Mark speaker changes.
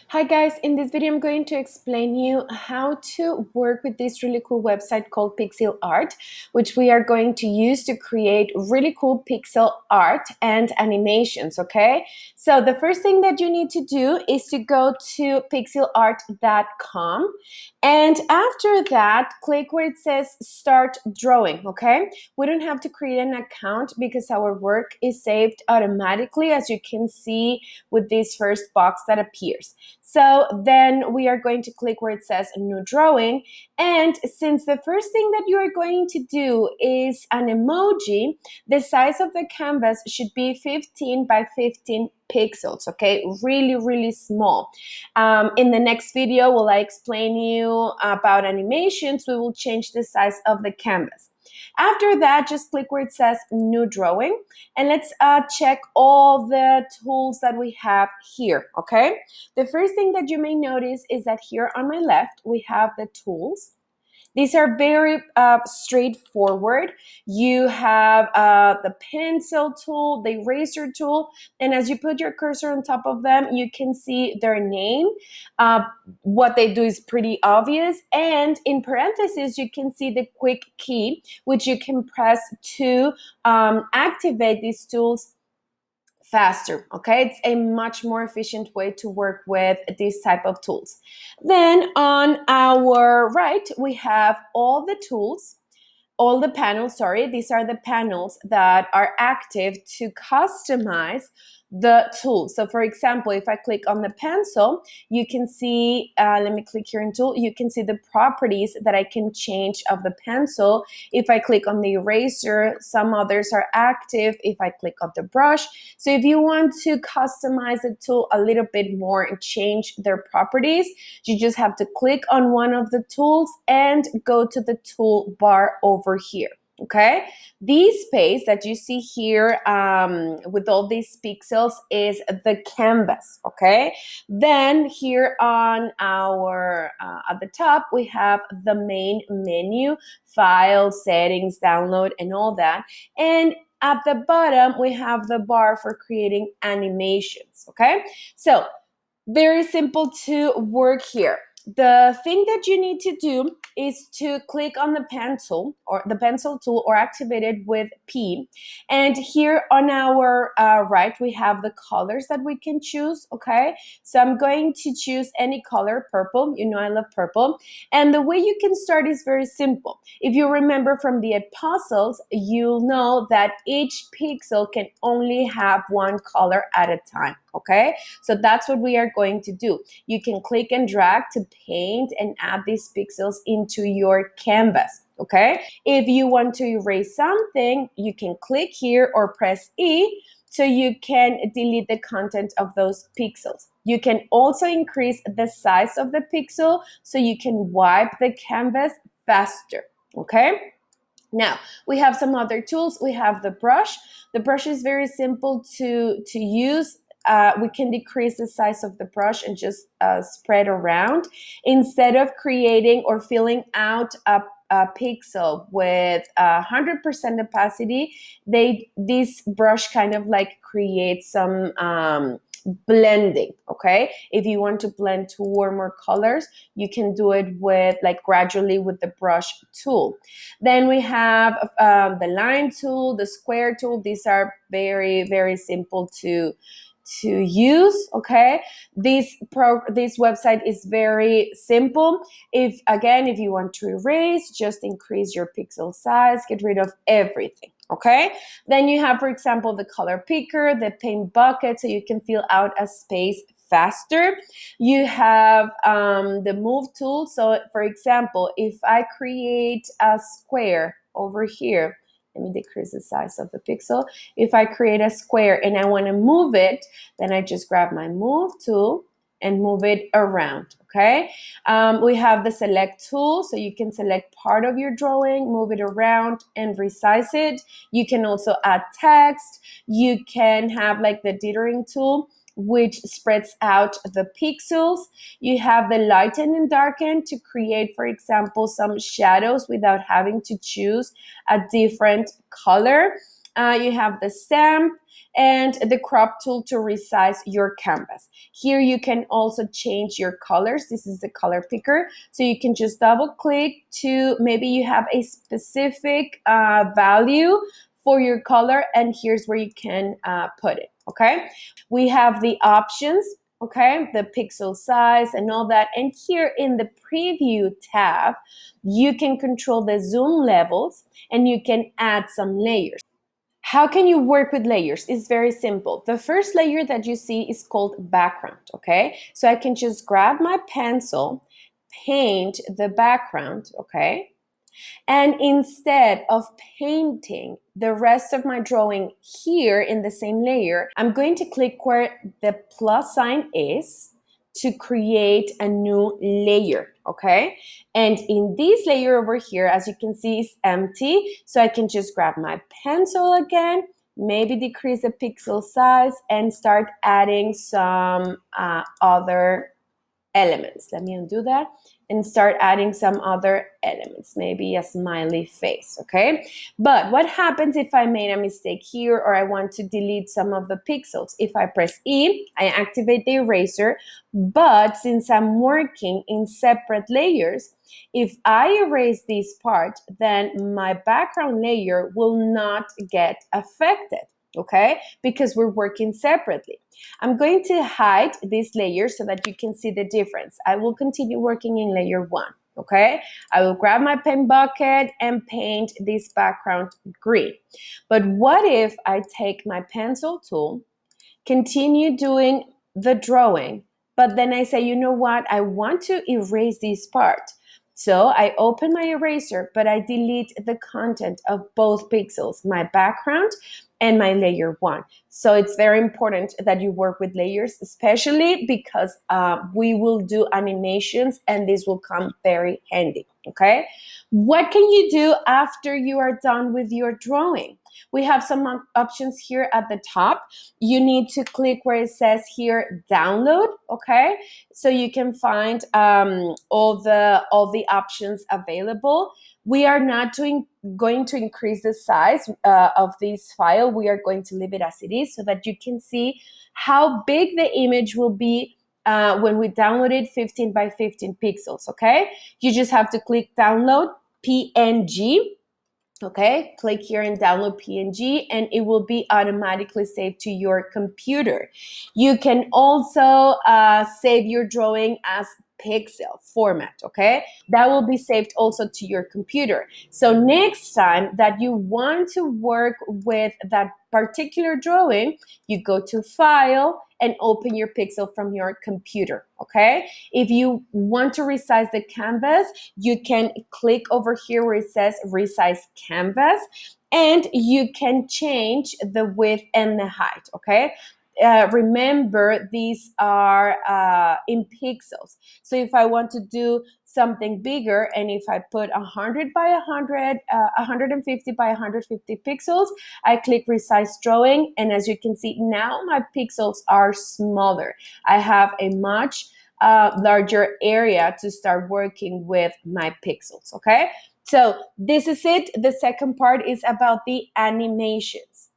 Speaker 1: Hi guys, in this video I'm going to explain you how to work with this really cool website called Pixilart, which we are going to use to create really cool pixel art and animations, okay? So the first thing that you need to do is to go to pixilart.com, and after that click where it says start drawing, okay? We don't have to create an account because our work is saved automatically, as you can see with this first box that appears. So then we are going to click where it says new drawing. And since the first thing that you are going to do is an emoji, the size of the canvas should be 15 by 15 pixels, okay? Really, really small. In the next video, will I explain you about animations, we will change the size of the canvas. After that, just click where it says new drawing, and let's check all the tools that we have here, okay? The first thing that you may notice is that here on my left, we have the tools. These are very straightforward. You have the pencil tool, the eraser tool, and as you put your cursor on top of them, you can see their name. What they do is pretty obvious, and in parentheses, you can see the quick key, which you can press to activate these tools faster, okay? It's a much more efficient way to work with these type of tools. Then on our right, we have all the tools, all the panels, sorry, these are the panels that are active to customize the tool. So for example, if I click on the pencil, you can see, let me click here in tool, you can see the properties that I can change of the pencil. If I click on the eraser, some others are active. If I click on the brush, so if you want to customize the tool a little bit more and change their properties, you just have to click on one of the tools and go to the toolbar over here. Okay, this space that you see here with all these pixels is the canvas. Okay, then here on our at the top we have the main menu, file, settings, download, and all that. And at the bottom we have the bar for creating animations. Okay, so very simple to work here. The thing that you need to do is to click on the pencil or the pencil tool, or activate it with P. And here on our right, we have the colors that we can choose, okay? So I'm going to choose any color, purple. You know I love purple. And the way you can start is very simple. If you remember from the puzzles, you'll know that each pixel can only have one color at a time, okay? So that's what we are going to do. You can click and drag to paint and add these pixels into your canvas, okay? If you want to erase something, you can click here or press E so you can delete the content of those pixels. You can also increase the size of the pixel so you can wipe the canvas faster, okay? Now, we have some other tools. We have the brush. The brush is very simple to use. We can decrease the size of the brush and just spread around. Instead of creating or filling out a pixel with 100% opacity, this brush kind of like creates some blending, okay? If you want to blend two or more colors, you can do it with like gradually with the brush tool. Then we have the line tool, the square tool. These are very, very simple to use, okay? This website is very simple. If you want to erase, just increase your pixel size, get rid of everything, okay? Then you have, for example, the color picker, the paint bucket, so you can fill out a space faster. You have the move tool. So for example, if I create a square over here, let me decrease the size of the pixel. If I create a square and I want to move it, then I just grab my move tool and move it around, okay? We have the select tool, so you can select part of your drawing, move it around, and resize it. You can also add text. You can have like the dithering tool, which spreads out the pixels. You have the lighten and darken to create, for example, some shadows without having to choose a different color. you have the stamp and the crop tool to resize your canvas. Here you can also change your colors. This is the color picker. So you can just double click to, maybe you have a specific value for your color, and here's where you can put it, okay? We have the options, okay, the pixel size and all that. And here in the preview tab, you can control the zoom levels and you can add some layers. How can you work with layers? It's very simple. The first layer that you see is called background, okay? So I can just grab my pencil, paint the background, okay? And instead of painting the rest of my drawing here in the same layer, I'm going to click where the plus sign is to create a new layer, okay? And in this layer over here, as you can see, is empty. So I can just grab my pencil again, maybe decrease the pixel size and start adding some other elements. Let me undo that and start adding some other elements, maybe a smiley face, okay? But what happens if I made a mistake here or I want to delete some of the pixels? If I press E, I activate the eraser, but since I'm working in separate layers, if I erase this part, then my background layer will not get affected, okay? Because we're working separately. I'm going to hide this layer so that you can see the difference. I will continue working in layer 1, okay? I will grab my paint bucket and paint this background green. But what if I take my pencil tool, continue doing the drawing, but then I say, you know what? I want to erase this part. So I open my eraser, but I delete the content of both pixels, my background and my layer 1. So it's very important that you work with layers, especially because we will do animations and this will come very handy, okay? What can you do after you are done with your drawing? We have some options here at the top. You need to click where it says here download, okay? So you can find all the options available. We are not going to increase the size of this file. We are going to leave it as it is so that you can see how big the image will be when we download it, 15 by 15 pixels, okay? You just have to click download PNG. Okay, click here and download PNG and it will be automatically saved to your computer. You can also save your drawing as pixel format, okay? That will be saved also to your computer. So next time that you want to work with that particular drawing, you go to File and open your pixel from your computer, okay? If you want to resize the canvas, you can click over here where it says resize canvas and you can change the width and the height, okay? Remember, these are in pixels. So if I want to do something bigger and if I put 100 by 100, 150 by 150 pixels, I click resize drawing and as you can see now my pixels are smaller. I have a much larger area to start working with my pixels, okay? So this is it. The second part is about the animations.